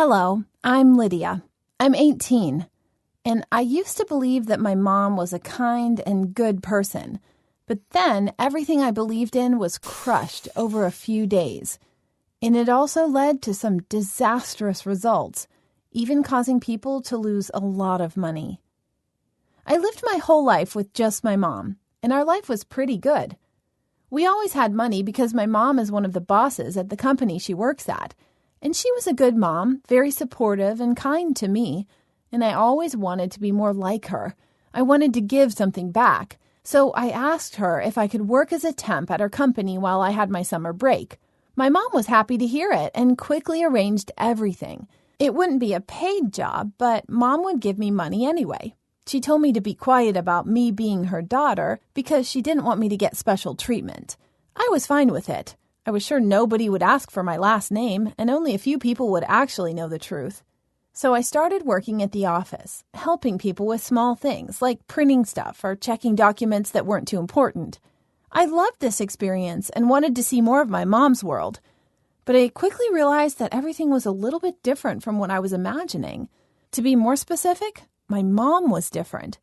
Hello, I'm Lydia. I'm 18, and I used to believe that my mom was a kind and good person, but then everything I believed in was crushed over a few days, and it also led to some disastrous results, even causing people to lose a lot of money. I lived my whole life with just my mom, and our life was pretty good. We always had money because my mom is one of the bosses at the company she works at, and she was a good mom, very supportive and kind to me, and I always wanted to be more like her. I wanted to give something back, so I asked her if I could work as a temp at her company while I had my summer break. My mom was happy to hear it and quickly arranged everything. It wouldn't be a paid job, but Mom would give me money anyway. She told me to be quiet about me being her daughter because she didn't want me to get special treatment. I was fine with it. I was sure nobody would ask for my last name, and only a few people would actually know the truth. So I started working at the office, helping people with small things like printing stuff or checking documents that weren't too important. I loved this experience and wanted to see more of my mom's world. But I quickly realized that everything was a little bit different from what I was imagining. To be more specific, my mom was different.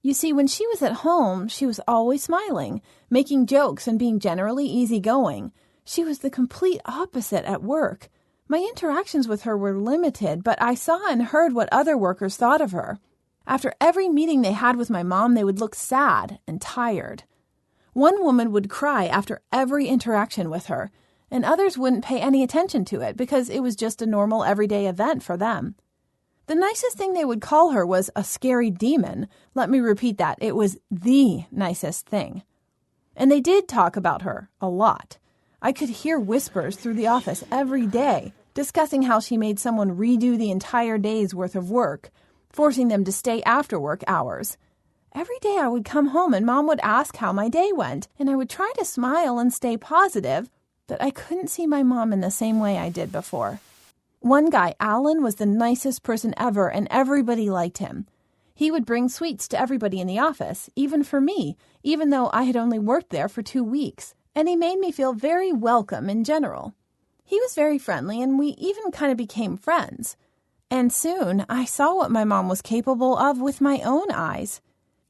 You see, when she was at home, she was always smiling, making jokes and being generally easygoing. She was the complete opposite at work. My interactions with her were limited, but I saw and heard what other workers thought of her. After every meeting they had with my mom, they would look sad and tired. One woman would cry after every interaction with her, and others wouldn't pay any attention to it because it was just a normal everyday event for them. The nicest thing they would call her was a scary demon. Let me repeat that. It was the nicest thing. And they did talk about her a lot. I could hear whispers through the office every day, discussing how she made someone redo the entire day's worth of work, forcing them to stay after work hours. Every day I would come home and Mom would ask how my day went, and I would try to smile and stay positive, but I couldn't see my mom in the same way I did before. One guy, Alan, was the nicest person ever, and everybody liked him. He would bring sweets to everybody in the office, even for me, even though I had only worked there for 2 weeks, and he made me feel very welcome in general. He was very friendly, and we even kind of became friends. And soon, I saw what my mom was capable of with my own eyes.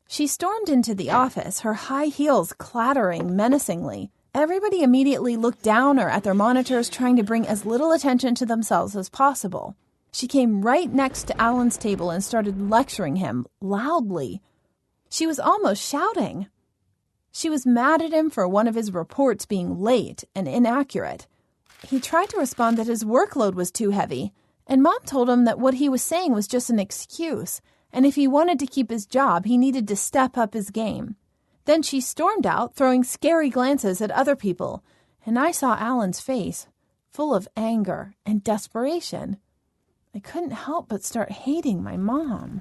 She stormed into the office, her high heels clattering menacingly. Everybody immediately looked down or at their monitors, trying to bring as little attention to themselves as possible. She came right next to Alan's table and started lecturing him loudly. She was almost shouting. She was mad at him for one of his reports being late and inaccurate. He tried to respond that his workload was too heavy, and Mom told him that what he was saying was just an excuse, and if he wanted to keep his job, he needed to step up his game. Then she stormed out, throwing scary glances at other people, and I saw Alan's face, full of anger and desperation. I couldn't help but start hating my mom.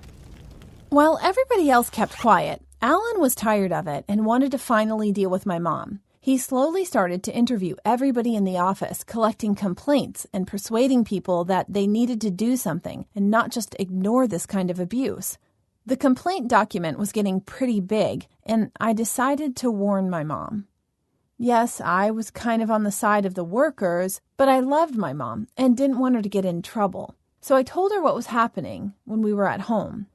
While everybody else kept quiet, Alan was tired of it and wanted to finally deal with my mom. He slowly started to interview everybody in the office, collecting complaints and persuading people that they needed to do something and not just ignore this kind of abuse. The complaint document was getting pretty big, and I decided to warn my mom. Yes, I was kind of on the side of the workers, but I loved my mom and didn't want her to get in trouble. So I told her what was happening when we were at home.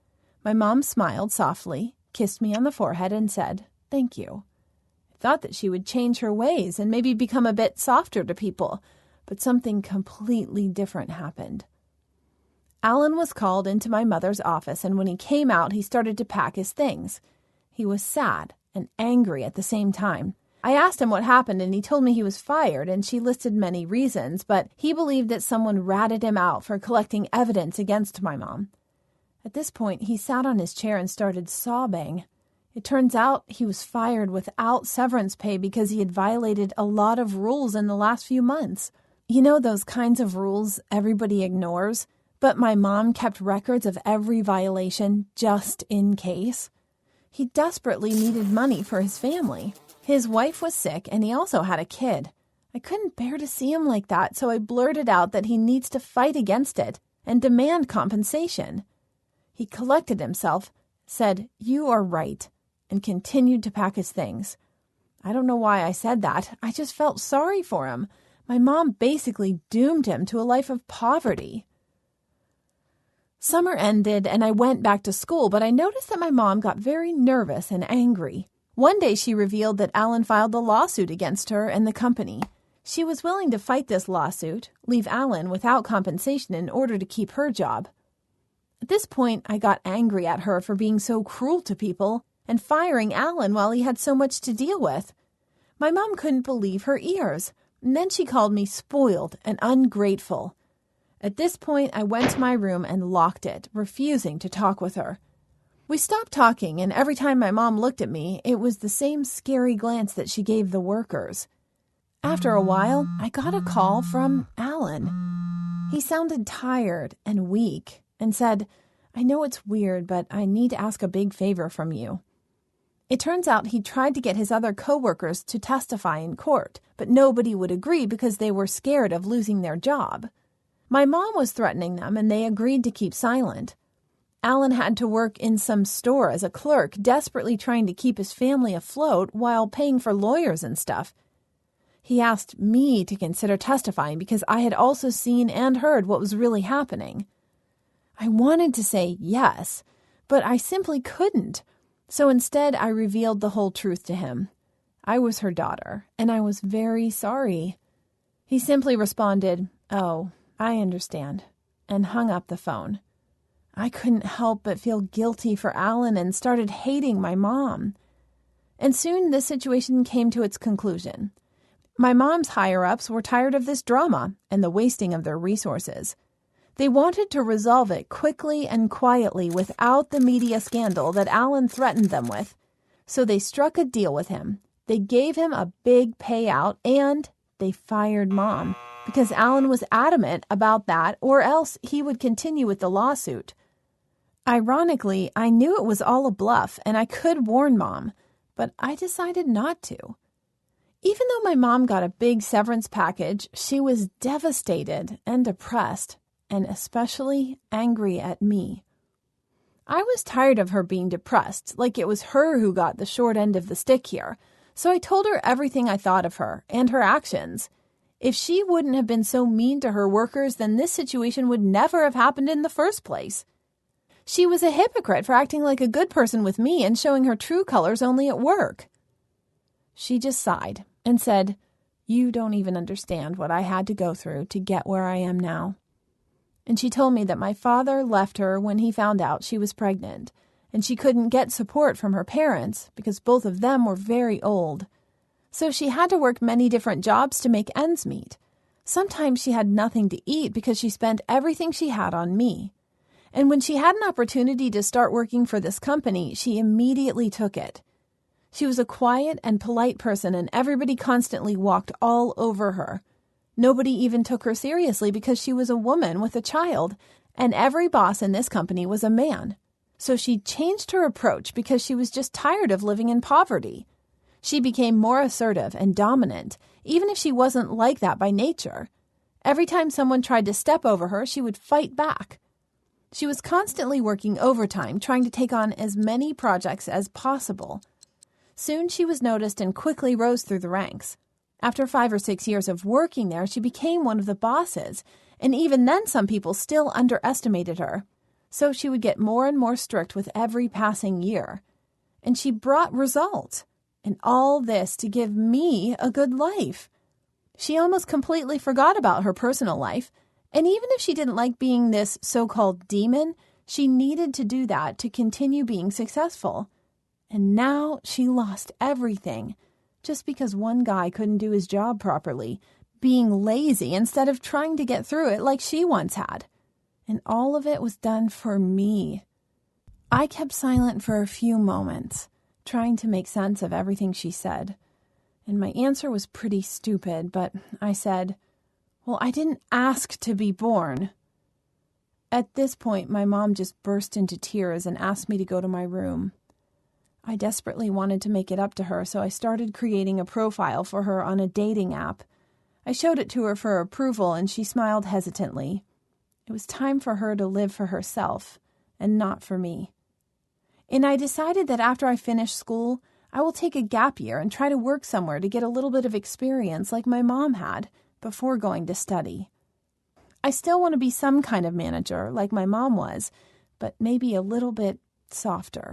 My mom smiled softly, kissed me on the forehead, and said, "Thank you." I thought that she would change her ways and maybe become a bit softer to people, but something completely different happened. Alan was called into my mother's office, and when he came out, he started to pack his things. He was sad and angry at the same time. I asked him what happened, and he told me he was fired, and she listed many reasons, but he believed that someone ratted him out for collecting evidence against my mom. At this point, he sat on his chair and started sobbing. It turns out he was fired without severance pay because he had violated a lot of rules in the last few months. You know, those kinds of rules everybody ignores? But my mom kept records of every violation just in case. He desperately needed money for his family. His wife was sick, and he also had a kid. I couldn't bear to see him like that, so I blurted out that he needs to fight against it and demand compensation. He collected himself, said, "You are right," and continued to pack his things. I don't know why I said that. I just felt sorry for him. My mom basically doomed him to a life of poverty. Summer ended and I went back to school, but I noticed that my mom got very nervous and angry. One day she revealed that Alan filed a lawsuit against her and the company. She was willing to fight this lawsuit, leave Alan without compensation in order to keep her job. At this point, I got angry at her for being so cruel to people and firing Alan while he had so much to deal with. My mom couldn't believe her ears, and then she called me spoiled and ungrateful. At this point, I went to my room and locked it, refusing to talk with her. We stopped talking, and every time my mom looked at me, it was the same scary glance that she gave the workers. After a while, I got a call from Alan. He sounded tired and weak and said, "I know it's weird, but I need to ask a big favor from you." It turns out he tried to get his other coworkers to testify in court, but nobody would agree because they were scared of losing their job. My mom was threatening them, and they agreed to keep silent. Alan had to work in some store as a clerk, desperately trying to keep his family afloat while paying for lawyers and stuff. He asked me to consider testifying because I had also seen and heard what was really happening. I wanted to say yes, but I simply couldn't. So instead, I revealed the whole truth to him. I was her daughter, and I was very sorry. He simply responded, "Oh, I understand," and hung up the phone. I couldn't help but feel guilty for Alan and started hating my mom. And soon this situation came to its conclusion. My mom's higher-ups were tired of this drama and the wasting of their resources. They wanted to resolve it quickly and quietly without the media scandal that Alan threatened them with. So they struck a deal with him. They gave him a big payout and they fired Mom because Alan was adamant about that, or else he would continue with the lawsuit. Ironically, I knew it was all a bluff and I could warn Mom, but I decided not to. Even though my mom got a big severance package, she was devastated and depressed, and especially angry at me. I was tired of her being depressed, like it was her who got the short end of the stick here, so I told her everything I thought of her and her actions. If she wouldn't have been so mean to her workers, then this situation would never have happened in the first place. She was a hypocrite for acting like a good person with me and showing her true colors only at work. She just sighed and said, "You don't even understand what I had to go through to get where I am now." And she told me that my father left her when he found out she was pregnant, and she couldn't get support from her parents because both of them were very old. So she had to work many different jobs to make ends meet. Sometimes she had nothing to eat because she spent everything she had on me. And when she had an opportunity to start working for this company, she immediately took it. She was a quiet and polite person, and everybody constantly walked all over her. Nobody even took her seriously because she was a woman with a child, and every boss in this company was a man. So she changed her approach because she was just tired of living in poverty. She became more assertive and dominant, even if she wasn't like that by nature. Every time someone tried to step over her, she would fight back. She was constantly working overtime, trying to take on as many projects as possible. Soon she was noticed and quickly rose through the ranks. After 5 or 6 years of working there, she became one of the bosses, and even then some people still underestimated her. So she would get more and more strict with every passing year. And she brought results, and all this to give me a good life. She almost completely forgot about her personal life, and even if she didn't like being this so-called demon, she needed to do that to continue being successful. And now she lost everything, just because one guy couldn't do his job properly, being lazy instead of trying to get through it like she once had. And all of it was done for me. I kept silent for a few moments, trying to make sense of everything she said. And my answer was pretty stupid, but I said, "Well, I didn't ask to be born." At this point, my mom just burst into tears and asked me to go to my room. I desperately wanted to make it up to her, so I started creating a profile for her on a dating app. I showed it to her for approval, and she smiled hesitantly. It was time for her to live for herself, and not for me. And I decided that after I finish school, I will take a gap year and try to work somewhere to get a little bit of experience like my mom had before going to study. I still want to be some kind of manager, like my mom was, but maybe a little bit softer.